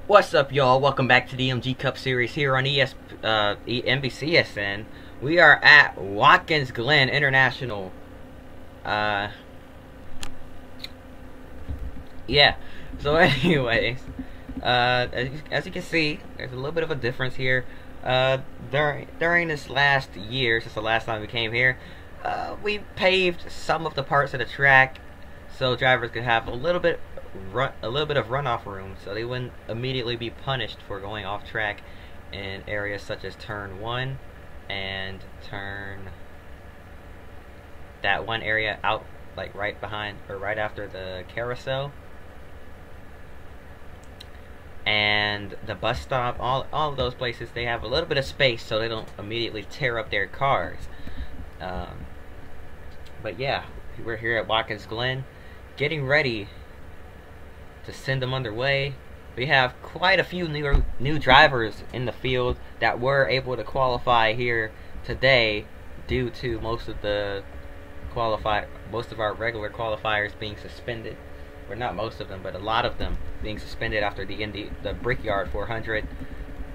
What's up, y'all? Welcome back to the MG Cup Series here on NBCSN. We are at Watkins, Glen International. Yeah. So, anyways, as you can see, there's a little bit of a difference here. During this last year, since the last time we came here, we paved some of the parts of the track so drivers could have a little bit of runoff room, so they wouldn't immediately be punished for going off track in areas such as turn 1 and that one area out, like right behind or right after the carousel and the bus stop. All of those places, they have a little bit of space so they don't immediately tear up their cars. But yeah, we're here at Watkins Glen getting ready to send them underway. We have quite a few new drivers in the field that were able to qualify here today due to most of our regular qualifiers being suspended. Or not most of them, but a lot of them being suspended after the Brickyard 400.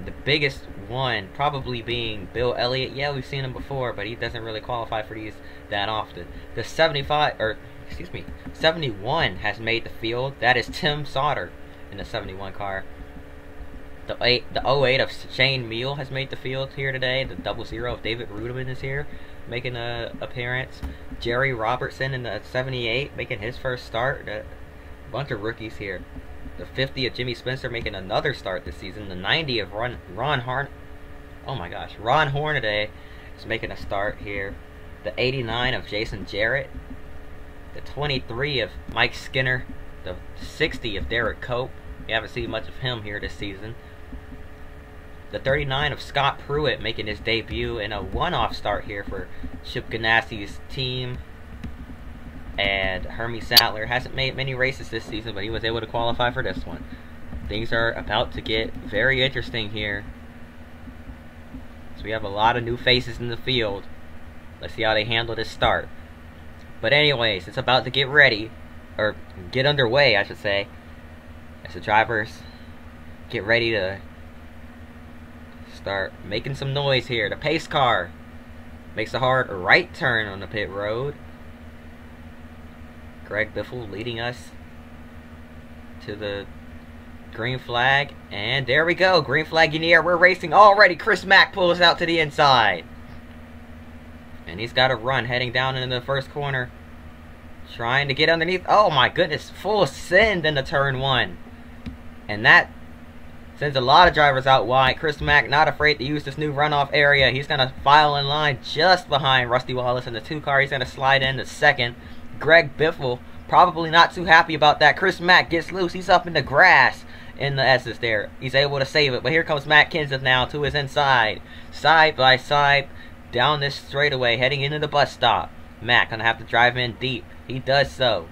The biggest one probably being Bill Elliott. Yeah, we've seen him before, but he doesn't really qualify for these that often. The 71 has made the field. That is Tim Sauter in the 71 car. The 08 of Shane Meal has made the field here today. The 00 of David Rudeman is here making an appearance. Jerry Robertson in the 78 making his first start. A bunch of rookies here. The 50 of Jimmy Spencer making another start this season. The 90 of Ron Hornaday is making a start here. The 89 of Jason Jarrett. The 23 of Mike Skinner. The 60 of Derek Cope. You haven't seen much of him here this season. The 39 of Scott Pruitt making his debut in a one-off start here for Chip Ganassi's team. And Hermie Sattler hasn't made many races this season, but he was able to qualify for this one. Things are about to get very interesting here. So we have a lot of new faces in the field. Let's see how they handle this start. But anyways, it's about to get ready, or get underway, I should say, as the drivers get ready to start making some noise here. The pace car makes a hard right turn on the pit road. Greg Biffle leading us to the green flag, and there we go, green flag in the air. We're racing already. Chris Mack pulls out to the inside, and he's got a run heading down into the first corner, trying to get underneath. Oh my goodness, full send into turn 1, and that sends a lot of drivers out wide. Chris Mack not afraid to use this new runoff area. He's gonna file in line just behind Rusty Wallace in the 2 car. He's gonna slide into second. Greg Biffle probably not too happy about that. Chris Mack gets loose. He's up in the grass in the S's there. He's able to save it, but here comes Matt Kenseth now to his inside. Side by side down this straightaway heading into the bus stop. Matt gonna have to drive in deep. He does so.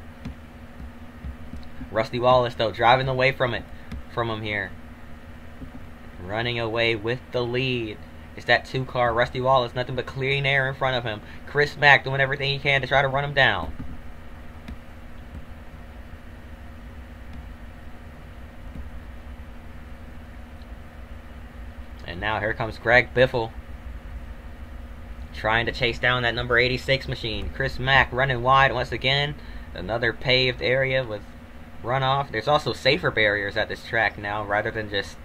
Rusty Wallace though driving away from him here. Running away with the lead. It's that 2 car. Rusty Wallace, nothing but clean air in front of him. Chris Mack doing everything he can to try to run him down. And now here comes Greg Biffle trying to chase down that number 86 machine. Chris Mack running wide once again. Another paved area with runoff. There's also safer barriers at this track now rather than just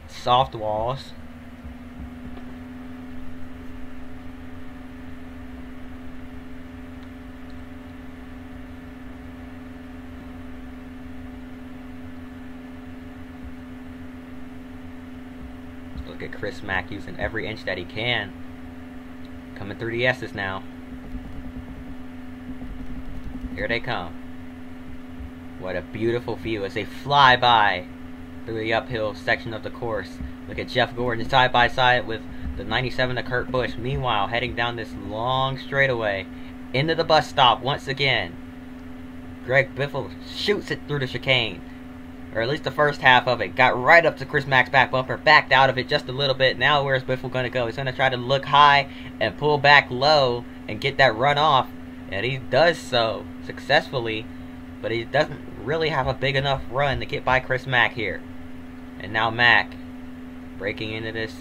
soft walls. Look at Chris Mack using every inch that he can. Coming through the S's now. Here they come. What a beautiful view as they fly by through the uphill section of the course. Look at Jeff Gordon side by side with the 97 of Kurt Busch. Meanwhile, heading down this long straightaway into the bus stop once again. Greg Biffle shoots it through the chicane, or at least the first half of it. Got right up to Chris Mack's back bumper, backed out of it just a little bit. Now where's Biffle going to go? He's going to try to look high and pull back low and get that run off, and he does so successfully, but he doesn't really have a big enough run to get by Chris Mack here. And now Mac breaking into this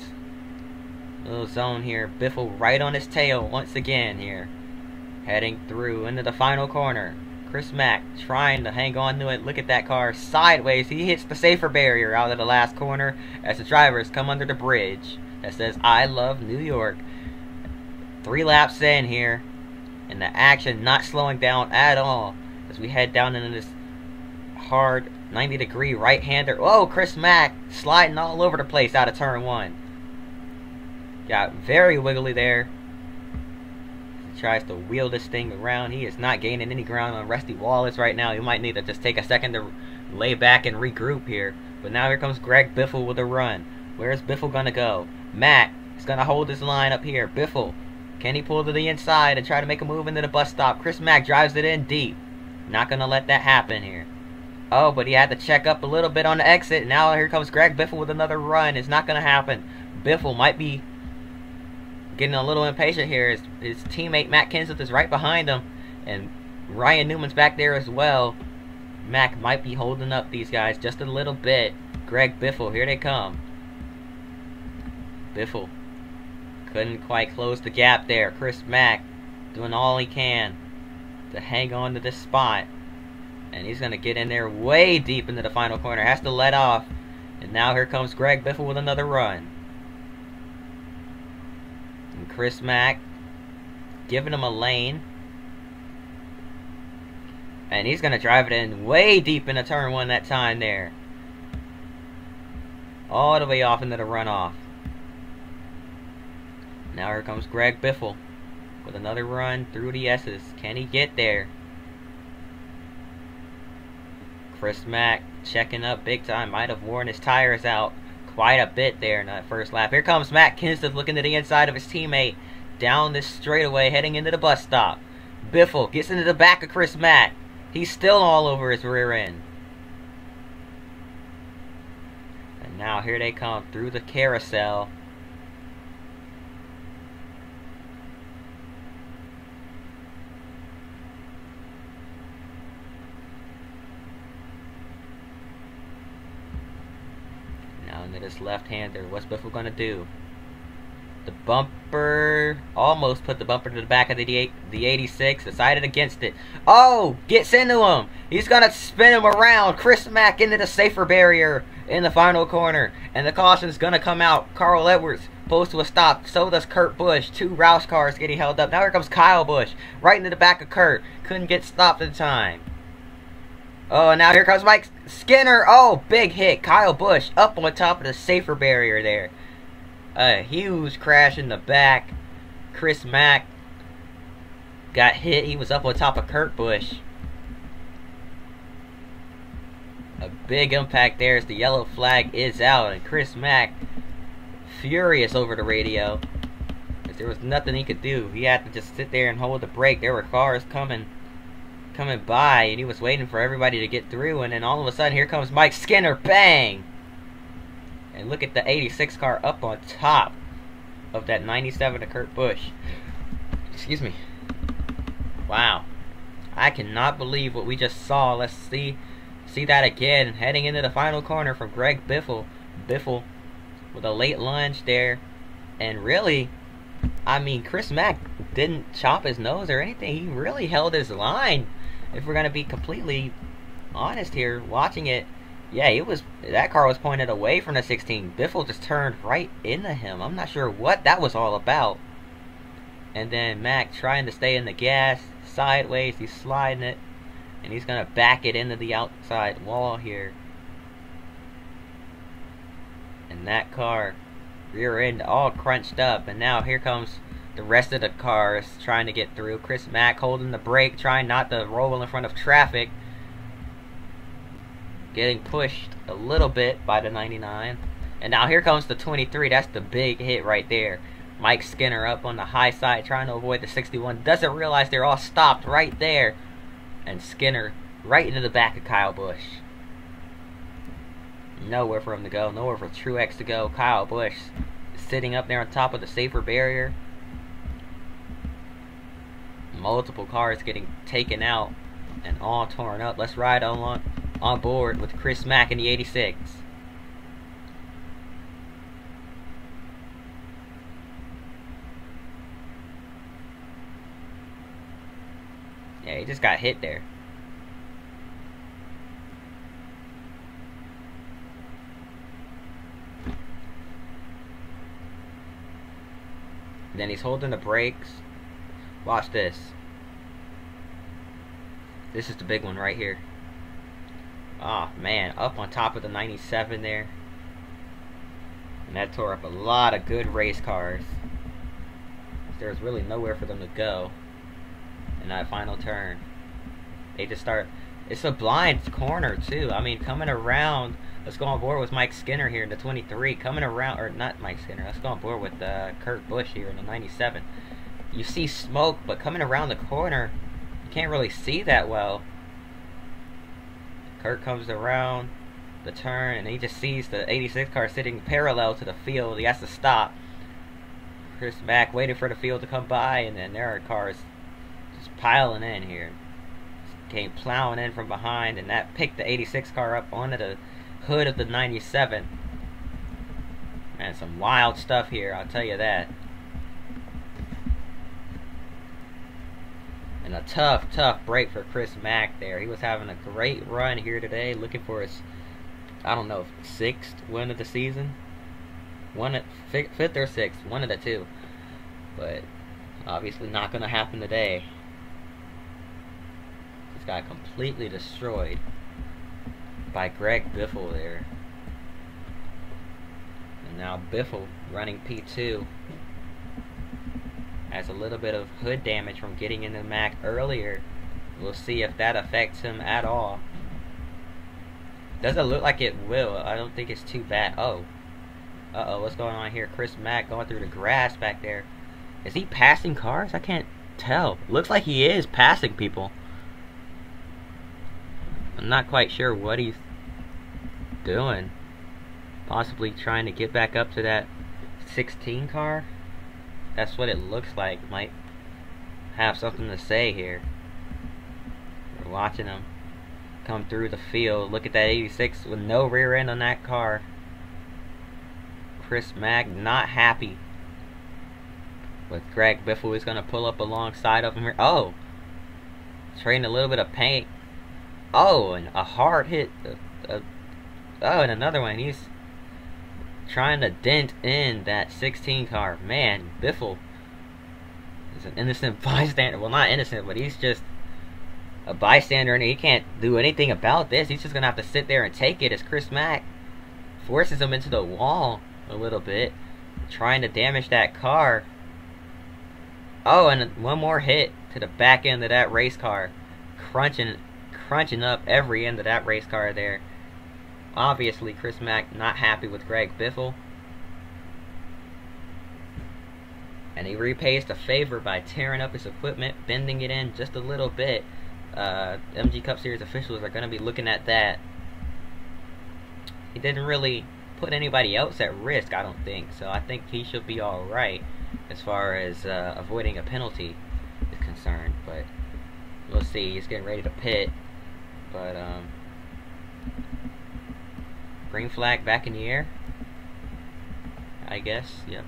little zone here. Biffle right on his tail once again here. Heading through into the final corner. Chris Mack trying to hang on to it. Look at that car sideways. He hits the safer barrier out of the last corner as the drivers come under the bridge that says I love New York. 3 laps in here, and the action not slowing down at all as we head down into this hard 90-degree right-hander. Oh, Chris Mack sliding all over the place out of turn 1. Got very wiggly there. He tries to wheel this thing around. He is not gaining any ground on Rusty Wallace right now. He might need to just take a second to lay back and regroup here. But now here comes Greg Biffle with a run. Where's Biffle going to go? Mack is going to hold his line up here. Biffle, can he pull to the inside and try to make a move into the bus stop? Chris Mack drives it in deep. Not going to let that happen here. Oh, but he had to check up a little bit on the exit. Now here comes Greg Biffle with another run. It's not going to happen. Biffle might be getting a little impatient here. His teammate Matt Kenseth is right behind him. And Ryan Newman's back there as well. Mack might be holding up these guys just a little bit. Greg Biffle, here they come. Biffle couldn't quite close the gap there. Chris Mack doing all he can to hang on to this spot. And he's going to get in there way deep into the final corner. Has to let off. And now here comes Greg Biffle with another run. And Chris Mack giving him a lane. And he's going to drive it in way deep into turn 1 that time there. All the way off into the runoff. Now here comes Greg Biffle with another run through the S's. Can he get there? Chris Mack checking up big time. Might have worn his tires out quite a bit there in that first lap. Here comes Matt Kenseth looking to the inside of his teammate. Down this straightaway heading into the bus stop. Biffle gets into the back of Chris Mack. He's still all over his rear end. And now here they come through the carousel. Into this left-hander. What's Biffle gonna do? The bumper almost put the bumper to the back of the 86. Decided against it. Oh, gets into him. He's gonna spin him around. Chris Mack into the safer barrier in the final corner, and the caution's gonna come out. Carl Edwards pulls to a stop. So does Kurt Busch. 2 Roush cars getting held up. Now here comes Kyle Busch right into the back of Kurt. Couldn't get stopped in time. Oh, now here comes Mike Skinner. Oh, big hit. Kyle Busch up on top of the safer barrier there. A huge crash in the back. Chris Mack got hit. He was up on top of Kurt Busch. A big impact there as the yellow flag is out. And Chris Mack furious over the radio. Because there was nothing he could do. He had to just sit there and hold the brake. There were cars coming by, and he was waiting for everybody to get through, and then all of a sudden here comes Mike Skinner. Bang! And look at the 86 car up on top of that 97 to Kurt Busch. Excuse me. Wow, I cannot believe what we just saw. Let's see that again. Heading into the final corner from Greg Biffle. Biffle with a late lunge there, and really, I mean, Chris Mack didn't chop his nose or anything. He really held his line. If we're going to be completely honest here, watching it, yeah, that car was pointed away from the 16. Biffle just turned right into him. I'm not sure what that was all about. And then Mack trying to stay in the gas, sideways, he's sliding it, and he's going to back it into the outside wall here. And that car, rear end all crunched up, and now here comes the rest of the cars trying to get through. Chris Mack holding the brake, trying not to roll in front of traffic. Getting pushed a little bit by the 99. And now here comes the 23. That's the big hit right there. Mike Skinner up on the high side trying to avoid the 61. Doesn't realize they're all stopped right there. And Skinner right into the back of Kyle Busch. Nowhere for him to go. Nowhere for Truex to go. Kyle Busch sitting up there on top of the safer barrier. Multiple cars getting taken out and all torn up. Let's ride on board with Chris Mack in the 86. he just got hit there. Then he's holding the brakes. Watch this. This is the big one right here. Oh man, up on top of the 97 there. And that tore up a lot of good race cars. There's really nowhere for them to go in that final turn. They just start. It's a blind corner too. I mean, coming around. Let's go on board with Mike Skinner here in the 23. Coming around, or not Mike Skinner. Let's go on board with Kurt Busch here in the 97. You see smoke, but coming around the corner, you can't really see that well. Kurt comes around the turn, and he just sees the 86 car sitting parallel to the field. He has to stop. Chris Mack waited for the field to come by, and then there are cars just piling in here. Came plowing in from behind, and that picked the 86 car up onto the hood of the 97. Man, some wild stuff here, I'll tell you that. And a tough break for Chris Mack there. He was having a great run here today, looking for his, I don't know, 6th win of the season. 5th or 6th, one of the two. But obviously not going to happen today. This guy completely destroyed by Greg Biffle there. And now Biffle running P2 has a little bit of hood damage from getting into Mack earlier. We'll see if that affects him at all. Doesn't look like it will. I don't think it's too bad. Oh. Uh-oh, what's going on here? Chris Mack going through the grass back there. Is he passing cars? I can't tell. Looks like he is passing people. I'm not quite sure what he's doing. Possibly trying to get back up to that 16 car. That's what it looks like. Might have something to say here. We're watching him come through the field. Look at that 86 with no rear end on that car. Chris Mack not happy with Greg Biffle. Is going to pull up alongside of him here. Oh! Trading a little bit of paint. Oh, and a hard hit. Oh, and another one. He's trying to dent in that 16 car. Man, Biffle is an innocent bystander. Well, not innocent, but he's just a bystander, and he can't do anything about this. He's just going to have to sit there and take it as Chris Mack forces him into the wall a little bit, trying to damage that car. Oh, and one more hit to the back end of that race car, crunching up every end of that race car there. Obviously, Chris Mack not happy with Greg Biffle. And he repays the favor by tearing up his equipment, bending it in just a little bit. MG Cup Series officials are going to be looking at that. He didn't really put anybody else at risk, I don't think. So I think he should be alright as far as avoiding a penalty is concerned. But we'll see. He's getting ready to pit. But, green flag back in the air, I guess. Yep.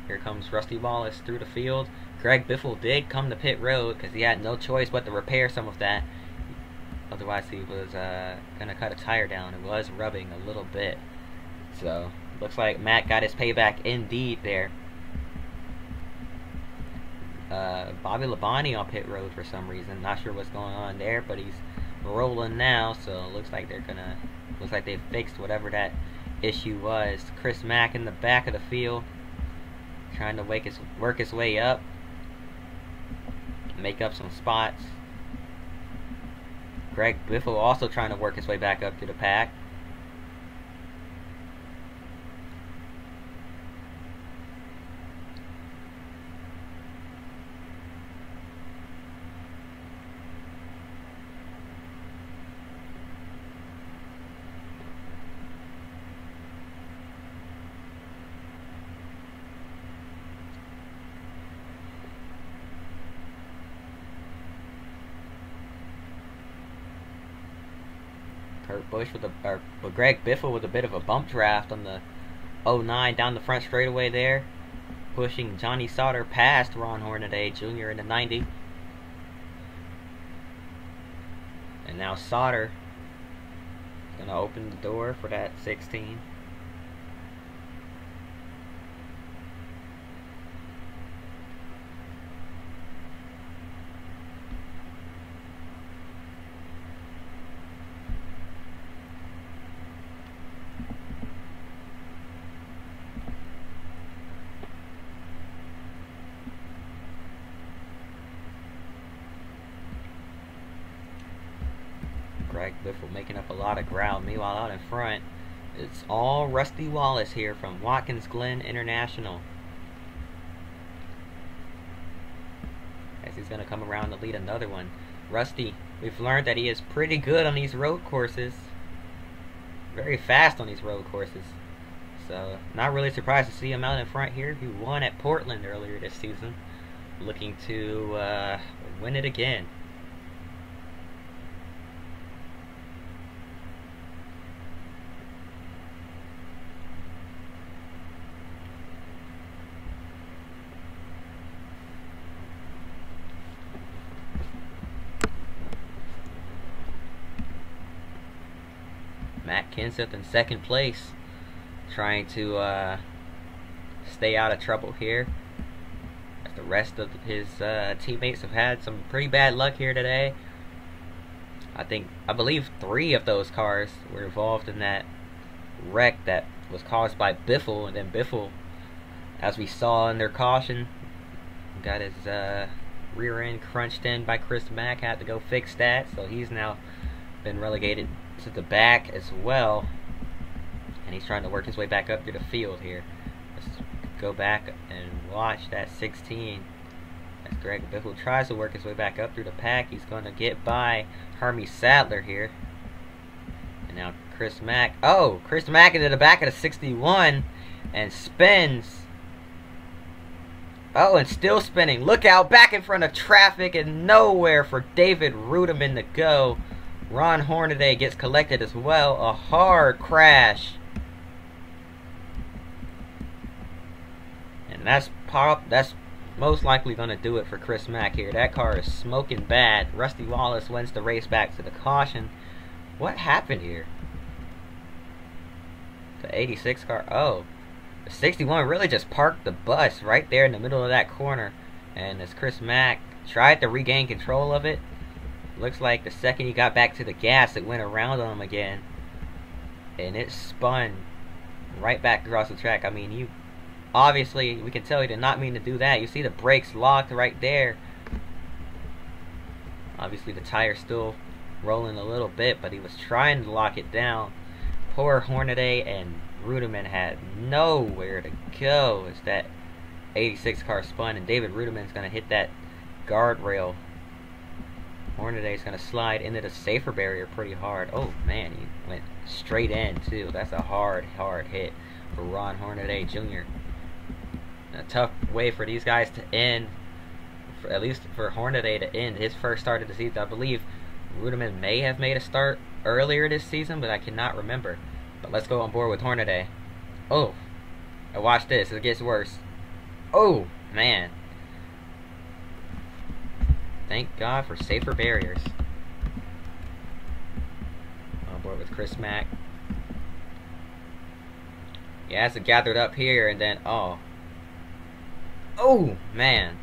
Here comes Rusty Wallace through the field. Greg Biffle did come to pit road because he had no choice but to repair some of that. Otherwise, he was going to cut a tire down. It was rubbing a little bit. So, looks like Matt got his payback indeed there. Bobby Labonte on pit road for some reason. Not sure what's going on there, but he's rolling now. So, it looks like looks like they fixed whatever that issue was. Chris Mack in the back of the field, trying to work his way up, make up some spots. Greg Biffle also trying to work his way back up to the pack. Greg Biffle with a bit of a bump draft on the 09 down the front straightaway there, pushing Johnny Sauter past Ron Hornaday Jr. in the 90. now Sauter is going to open the door for that 16. Greg Biffle making up a lot of ground. Meanwhile, out in front, it's all Rusty Wallace here from Watkins Glen International. As he's going to come around to lead another one. Rusty, we've learned that he is pretty good on these road courses. Very fast on these road courses. So, not really surprised to see him out in front here. He won at Portland earlier this season. Looking to win it again. Matt Kenseth in second place, trying to stay out of trouble here, as the rest of his teammates have had some pretty bad luck here today. I believe 3 of those cars were involved in that wreck that was caused by Biffle, and then Biffle, as we saw in their caution, got his rear end crunched in by Chris Mack, had to go fix that, so he's now been relegated to the back as well, and he's trying to work his way back up through the field here. Let's go back and watch that 16 as Greg Biffle tries to work his way back up through the pack. He's going to get by Hermie Sadler here, and now Chris Mack. Oh, Chris Mack into the back of the 61 and spins. Oh, and still spinning. Look out, back in front of traffic and nowhere for David Rudeman to go. Ron Hornaday gets collected as well. A hard crash. And that's most likely going to do it for Chris Mack here. That car is smoking bad. Rusty Wallace wins the race back to the caution. What happened here? The 86 car. Oh. The 61 really just parked the bus right there in the middle of that corner. And as Chris Mack tried to regain control of it, looks like the second he got back to the gas, it went around on him again. And it spun right back across the track. I mean, obviously, we can tell he did not mean to do that. You see the brakes locked right there. Obviously, the tire's still rolling a little bit, but he was trying to lock it down. Poor Hornaday and Rudeman had nowhere to go as that 86 car spun, and David Rudeman's going to hit that guardrail. Hornaday's going to slide into the safer barrier pretty hard. Oh, man, he went straight in, too. That's a hard hit for Ron Hornaday Jr. A tough way for these guys to end, at least for Hornaday to end his first start of the season. I believe Rudeman may have made a start earlier this season, but I cannot remember. But let's go on board with Hornaday. Oh, and watch this. It gets worse. Oh, man. Thank God for safer barriers. On board with Chris Mack. He has it gathered up here, and then, oh, man.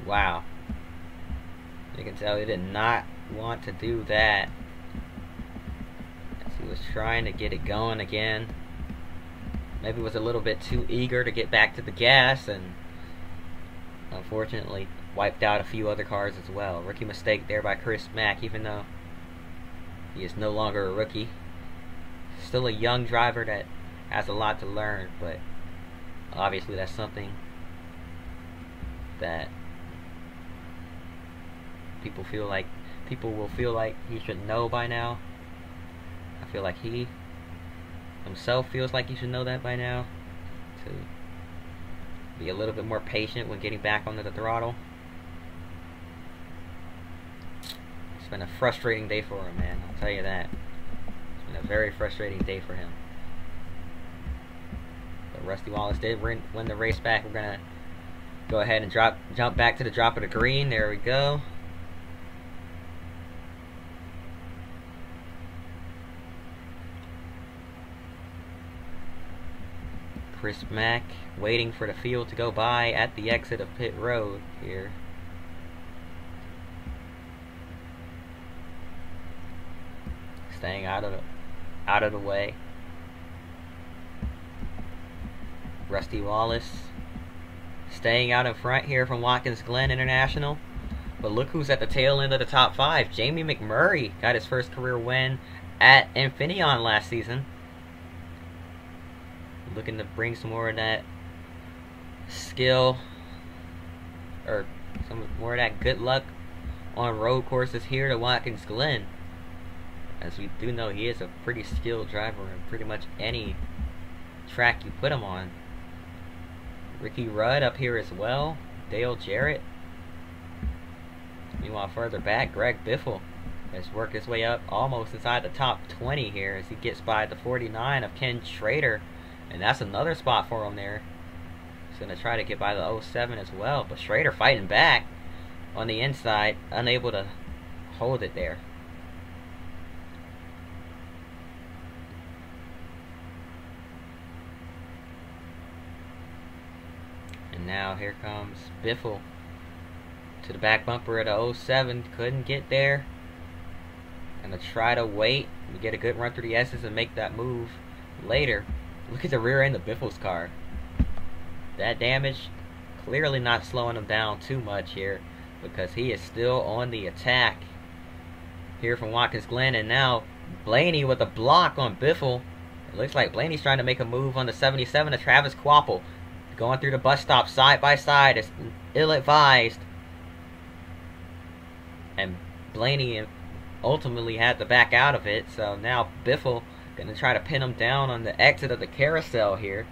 Wow. You can tell he did not want to do that. As he was trying to get it going again. Maybe was a little bit too eager to get back to the gas, and unfortunately wiped out a few other cars as well. Rookie mistake there by Chris Mack, even though he is no longer a rookie. Still a young driver that has a lot to learn, but obviously that's something that people will feel like he should know by now. I feel like he himself feels like he should know that by now, to be a little bit more patient when getting back onto the throttle. It's been a frustrating day for him, man. I'll tell you that. It's been a very frustrating day for him. But Rusty Wallace did win the race back. We're gonna go ahead and jump back to the drop of the green. There we go. Chris Mack waiting for the field to go by at the exit of pit road here. Staying out of the way. Rusty Wallace staying out in front here from Watkins Glen International. But look who's at the tail end of the top 5. Jamie McMurray got his first career win at Infineon last season. Looking to bring some more of that skill, or some more of that good luck on road courses here to Watkins Glen. As we do know, he is a pretty skilled driver in pretty much any track you put him on. Ricky Rudd up here as well. Dale Jarrett. Meanwhile, further back, Greg Biffle has worked his way up almost inside the top 20 here as he gets by the 49 of Ken Schrader. And that's another spot for him there. He's going to try to get by the 07 as well. But Schrader fighting back on the inside, unable to hold it there. And now here comes Biffle to the back bumper at a 07. Couldn't get there. Gonna try to wait and get a good run through the S's and make that move later. Look at the rear end of Biffle's car. That damage clearly not slowing him down too much here, because he is still on the attack here from Watkins Glen. And now Blaney with a block on Biffle. It looks like Blaney's trying to make a move on the 77 of Travis Quapple. Going through the bus stop side by side. It's ill-advised. And Blaney ultimately had to back out of it. So now Biffle going to try to pin him down on the exit of the carousel here,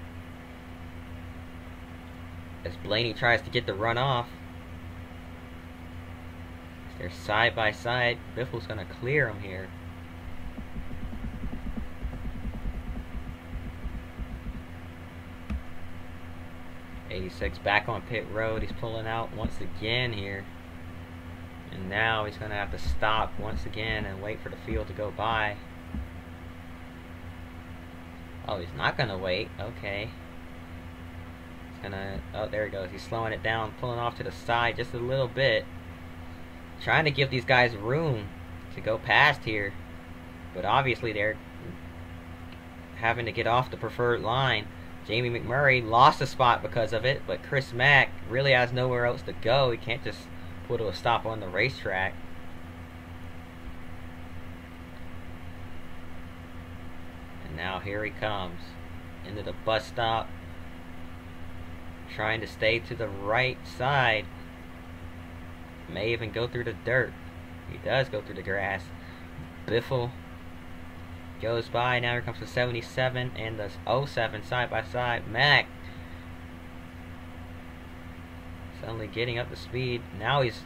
as Blaney tries to get the run off. They're side by side. Biffle's going to clear him here. '86 back on pit road. He's pulling out once again here. And now he's going to have to stop once again and wait for the field to go by. Oh, he's not going to wait. Okay. He's going to... Oh, there he goes. He's slowing it down, pulling off to the side just a little bit. Trying to give these guys room to go past here. But obviously they're having to get off the preferred line. Jamie McMurray lost a spot because of it, but Chris Mack really has nowhere else to go. He can't just pull to a stop on the racetrack. And now here he comes into the bus stop, trying to stay to the right side. May even go through the dirt. He does go through the grass. Biffle goes by. Now here comes the 77 and the 07 side by side. Mack suddenly getting up to speed. Now is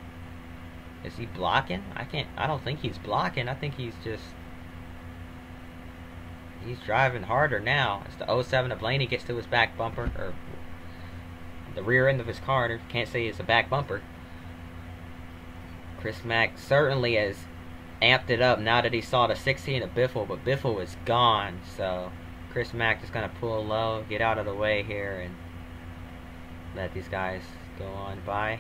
he blocking? I don't think he's blocking. I think he's driving harder now. As the 07 of Blaney gets to his back bumper, or the rear end of his car. Can't say it's a back bumper. Chris Mack certainly has amped it up now that he saw the 16 of Biffle, but Biffle is gone. So Chris Mack is going to pull low, get out of the way here, and let these guys go on by.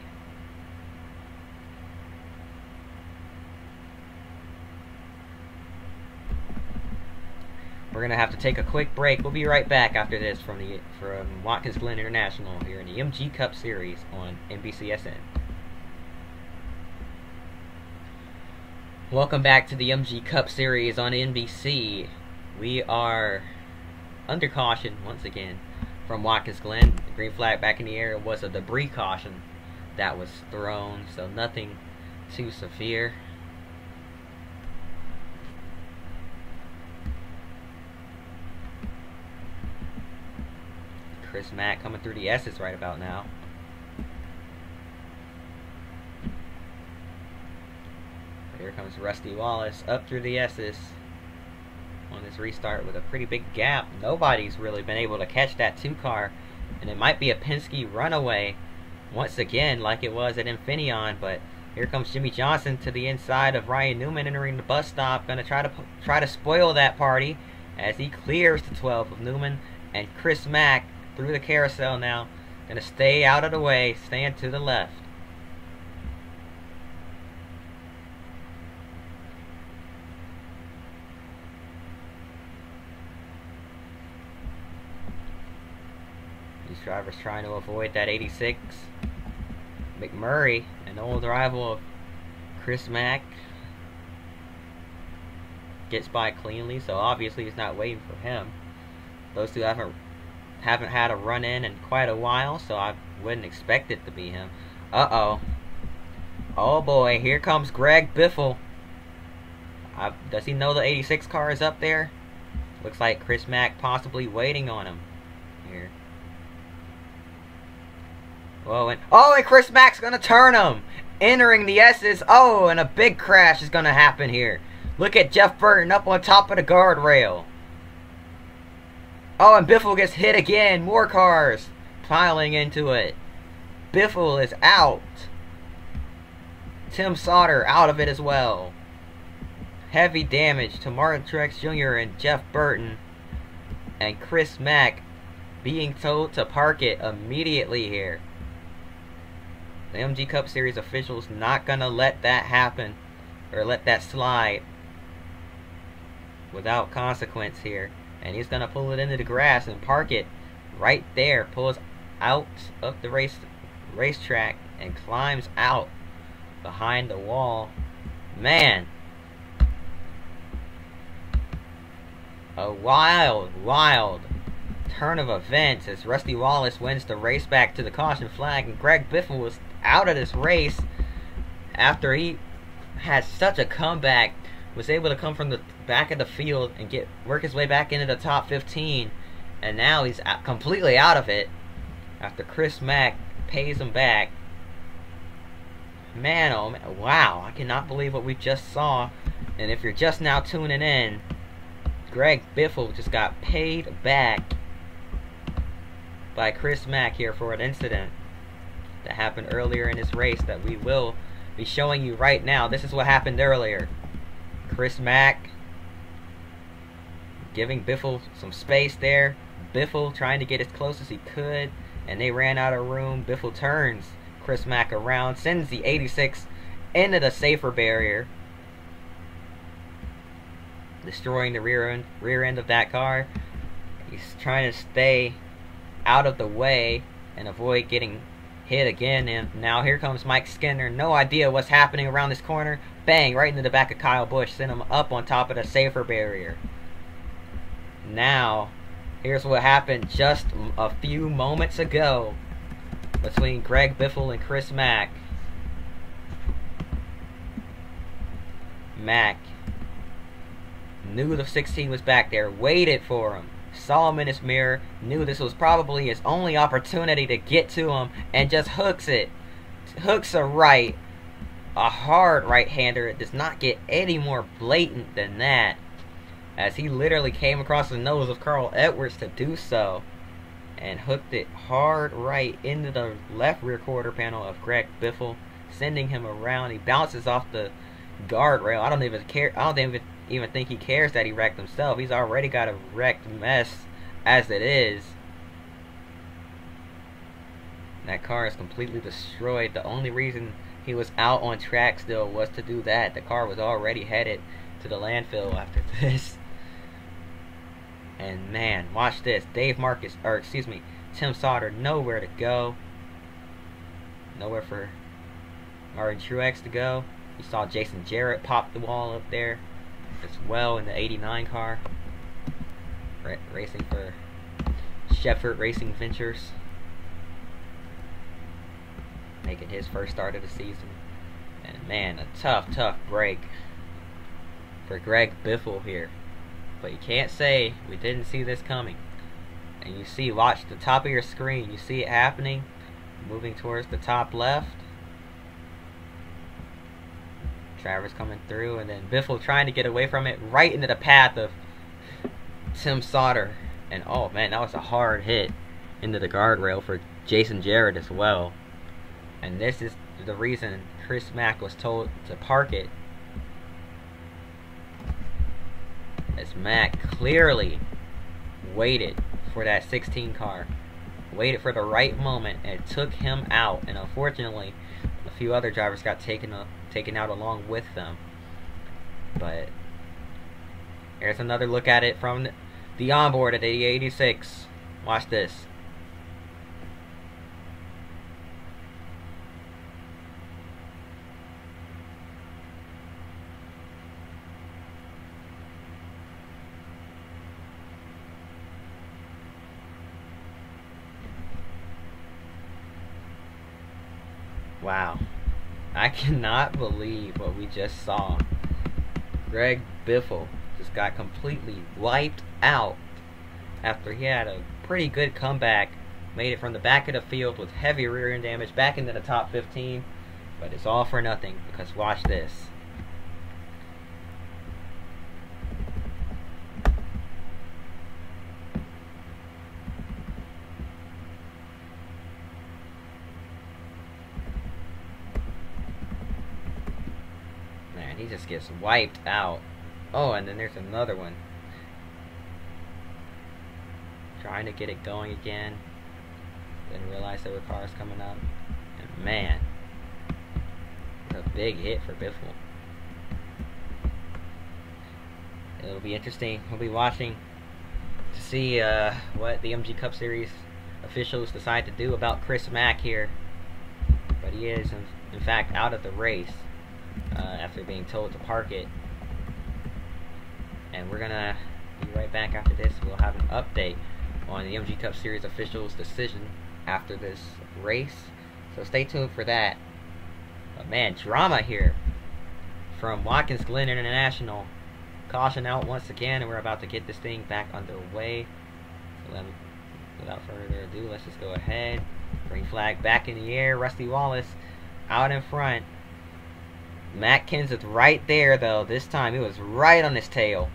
We're going to have to take a quick break. We'll be right back after this from Watkins Glen International here in the MG Cup Series on NBCSN. Welcome back to the MG Cup Series on NBC. We are under caution once again from Watkins Glen. The green flag back in the air. It was a debris caution that was thrown, so nothing too severe. Chris Mack coming through the S's right about now. Here comes Rusty Wallace up through the S's on this restart with a pretty big gap. Nobody's really been able to catch that 2 car, and it might be a Penske runaway once again like it was at Infineon. But here comes Jimmy Johnson to the inside of Ryan Newman entering the bus stop. Going to try to spoil that party as he clears the 12 of Newman, and Chris Mack through the carousel now. Gonna stay out of the way, stand to the left. These drivers trying to avoid that 86. McMurray, an old rival of Chris Mack, gets by cleanly, so obviously he's not waiting for him. Those two haven't had a run-in quite a while, so I wouldn't expect it to be him. Uh-oh. Oh boy, here comes Greg Biffle. Does he know the 86 car is up there? Looks like Chris Mack possibly waiting on him here. Whoa, and Chris Mack's gonna turn him! Entering the S's. Oh, and a big crash is gonna happen here. Look at Jeff Burton up on top of the guardrail. Oh, and Biffle gets hit again. More cars piling into it. Biffle is out. Tim Sauter out of it as well. Heavy damage to Martin Truex Jr. and Jeff Burton. And Chris Mack being told to park it immediately here. The MG Cup Series officials not gonna let that happen, or let that slide without consequence here. And he's gonna pull it into the grass and park it right there. Pulls out of the racetrack and climbs out behind the wall. Man, a wild turn of events as Rusty Wallace wins the race back to the caution flag, and Greg Biffle was out of this race after he had such a comeback. Was able to come from the back of the field and work his way back into the top 15, and now he's completely out of it after Chris Mack pays him back. Man, oh man, wow, I cannot believe what we just saw. And if you're just now tuning in, Greg Biffle just got paid back by Chris Mack here for an incident that happened earlier in this race that we will be showing you right now. This is what happened earlier. Chris Mack giving Biffle some space there. Biffle trying to get as close as he could, and they ran out of room. Biffle turns Chris Mack around, sends the 86 into the safer barrier, destroying the rear end of that car. He's trying to stay out of the way and avoid getting hit again. And now here comes Mike Skinner. No idea what's happening around this corner. Bang, right into the back of Kyle Busch. Sent him up on top of the safer barrier. Now, here's what happened just a few moments ago between Greg Biffle and Chris Mack. Mack knew the 16 was back there, waited for him, saw him in his mirror, knew this was probably his only opportunity to get to him, and just hooks it. Hooks a right. A hard right-hander. It does not get any more blatant than that, as he literally came across the nose of Carl Edwards to do so, and hooked it hard right into the left rear quarter panel of Greg Biffle, sending him around. He bounces off the guardrail. I don't even think he cares that he wrecked himself. He's already got a wrecked mess as it is. That car is completely destroyed. The only reason he was out on track still was to do that. The car was already headed to the landfill after this. And man, watch this. Tim Sauter, nowhere to go. Nowhere for Martin Truex to go. You saw Jason Jarrett pop the wall up there as well in the 89 car. Racing for Shefford Racing Ventures. Making his first start of the season. And man, a tough break for Greg Biffle here. But you can't say we didn't see this coming. And you see, watch the top of your screen, you see it happening, moving towards the top left. Travers coming through, and then Biffle trying to get away from it, right into the path of Tim Sauter. And oh man, that was a hard hit into the guardrail for Jason Jarrett as well. And this is the reason Chris Mack was told to park it, as Mack clearly waited for that 16 car waited for the right moment and took him out. And unfortunately, a few other drivers got taken out along with them. But here's another look at it from the onboard at the 86. Watch this. Wow. I cannot believe what we just saw. Greg Biffle just got completely wiped out after he had a pretty good comeback. Made it from the back of the field with heavy rear end damage back into the top 15. But it's all for nothing because watch this. He just gets wiped out. Oh, and then there's another one. Trying to get it going again. Didn't realize there were cars coming up. And man, it's a big hit for Biffle. It'll be interesting. We'll be watching to see what the MG Cup Series officials decide to do about Chris Mack here. But he is, in fact, out of the race. After being told to park it. And we're gonna be right back after this. We'll have an update on the MG Cup Series officials' decision after this race. So stay tuned for that. But man, drama here from Watkins Glen International. Caution out once again, and we're about to get this thing back underway. So without further ado, let's just go ahead. Green flag back in the air. Rusty Wallace out in front. Matt Kenseth right there, though. This time, he was right on his tail.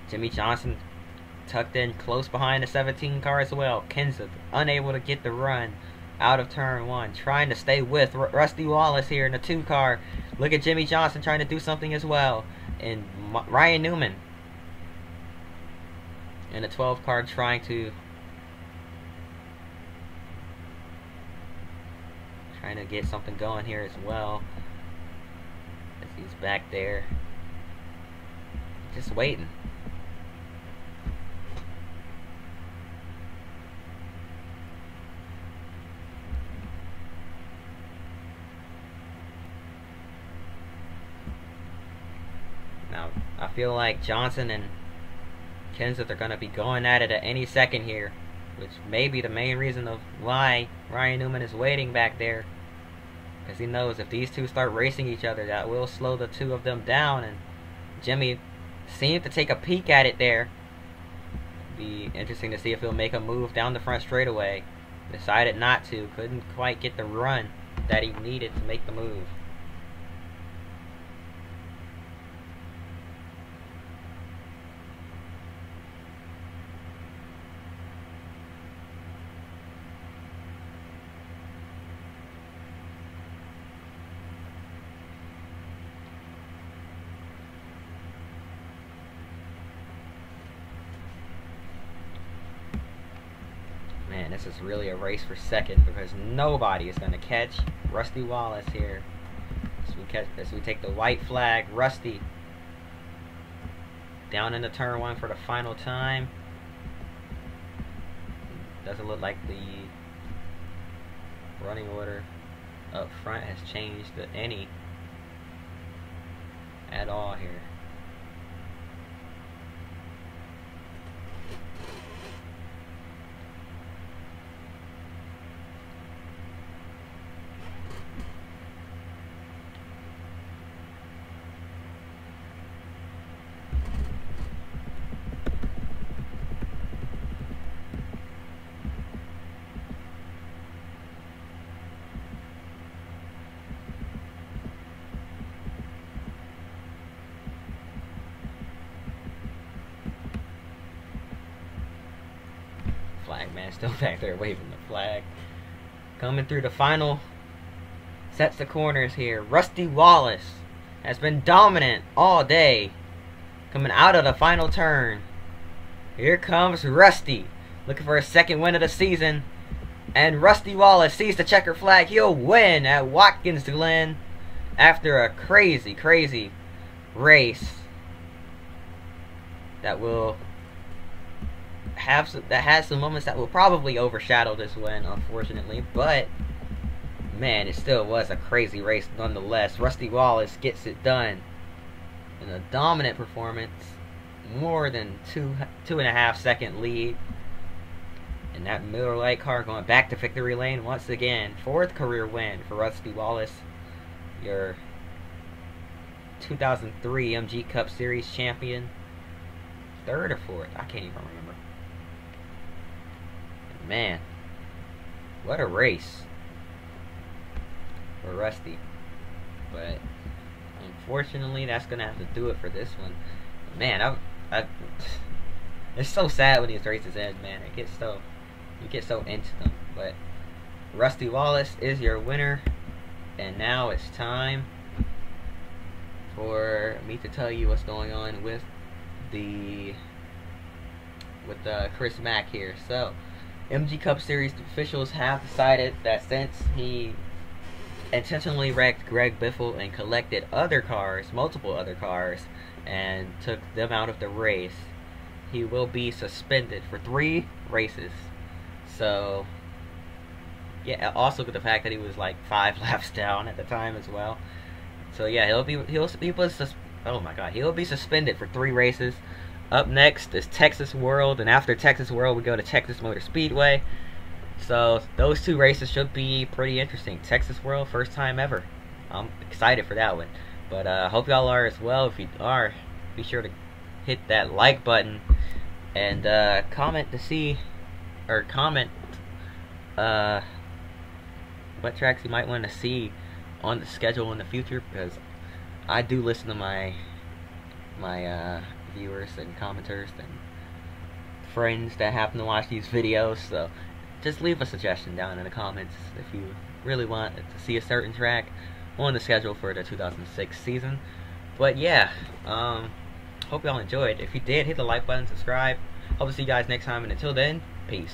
Jimmy Johnson tucked in close behind the 17 car as well. Kenseth unable to get the run out of turn 1. Trying to stay with Rusty Wallace here in the 2 car. Look at Jimmy Johnson trying to do something as well. And Ryan Newman in the 12 car trying to get something going here as well. He's back there just waiting. Now I feel like Johnson and Kenseth are going to be going at it at any second here, which may be the main reason of why Ryan Newman is waiting back there. Because he knows if these two start racing each other, that will slow the two of them down. And Jimmy seemed to take a peek at it there. Be interesting to see if he'll make a move down the front straightaway. Decided not to. Couldn't quite get the run that he needed to make the move. Man, this is really a race for second because nobody is going to catch Rusty Wallace here. As we take the white flag, Rusty down into turn 1 for the final time. Doesn't look like the running order up front has changed to any at all here. Flag man still back there waving the flag. Coming through the final sets the corners here. Rusty Wallace has been dominant all day. Coming out of the final turn. Here comes Rusty. Looking for a second win of the season. And Rusty Wallace sees the checker flag. He'll win at Watkins, Glen after a crazy, crazy race that has some moments that will probably overshadow this win, unfortunately. But man, it still was a crazy race nonetheless. Rusty Wallace gets it done in a dominant performance, more than two and a half second lead. And that Miller Lite car going back to victory lane once again. 4th career win for Rusty Wallace, your 2003 MG Cup Series champion. 3rd or 4th? I can't even remember. Man, what a race for Rusty. But unfortunately, that's gonna have to do it for this one. Man, it's so sad when these races end, man. You get so into them. But Rusty Wallace is your winner, and now it's time for me to tell you what's going on with Chris Mack here. So, MG Cup Series officials have decided that since he intentionally wrecked Greg Biffle and collected multiple other cars, and took them out of the race, he will be suspended for 3 races. So, yeah, also with the fact that he was like 5 laps down at the time as well. So yeah, he'll be suspended for 3 races. Up next is Texas World, and after Texas World, we go to Texas Motor Speedway. So those 2 races should be pretty interesting. Texas World, first time ever. I'm excited for that one. But hope y'all are as well. If you are, be sure to hit that like button and comment what tracks you might want to see on the schedule in the future, because I do listen to my viewers and commenters and friends that happen to watch these videos. So just leave a suggestion down in the comments if you really want to see a certain track on the schedule for the 2006 season. But yeah, hope y'all enjoyed. If you did, hit the like button, subscribe. Hope to see you guys next time, and until then, peace.